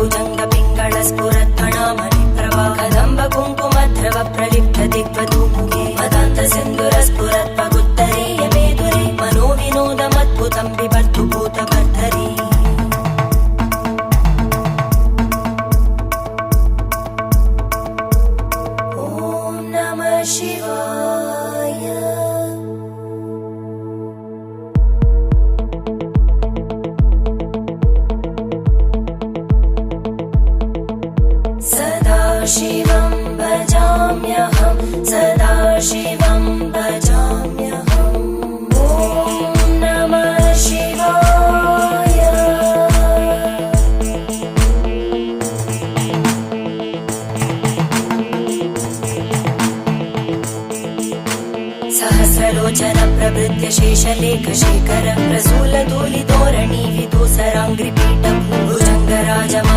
भुजंग पिंगळ स्फुरत्फणामणि प्रभा कदंब कुंकुमद्रव प्रलिप्त दिग्वधूमुखे मदान्त सिन्धुर स्फुरत्पगुत्तरीय मेदुरे मनो विनोदमद्भुतं बिभर्तु भूतभर्धरी ॐ नमः शिवाय। सदाशिवं भजाम्यहं सदाशिवं भजाम्यहम् ॐ नमः शिवाय। सहस्रलोचन प्रभृत्य शेषलेख शेखर प्रसूल धूलिधोरणि विदूसराङ्घ्रिपीठं भुजङ्गराजमा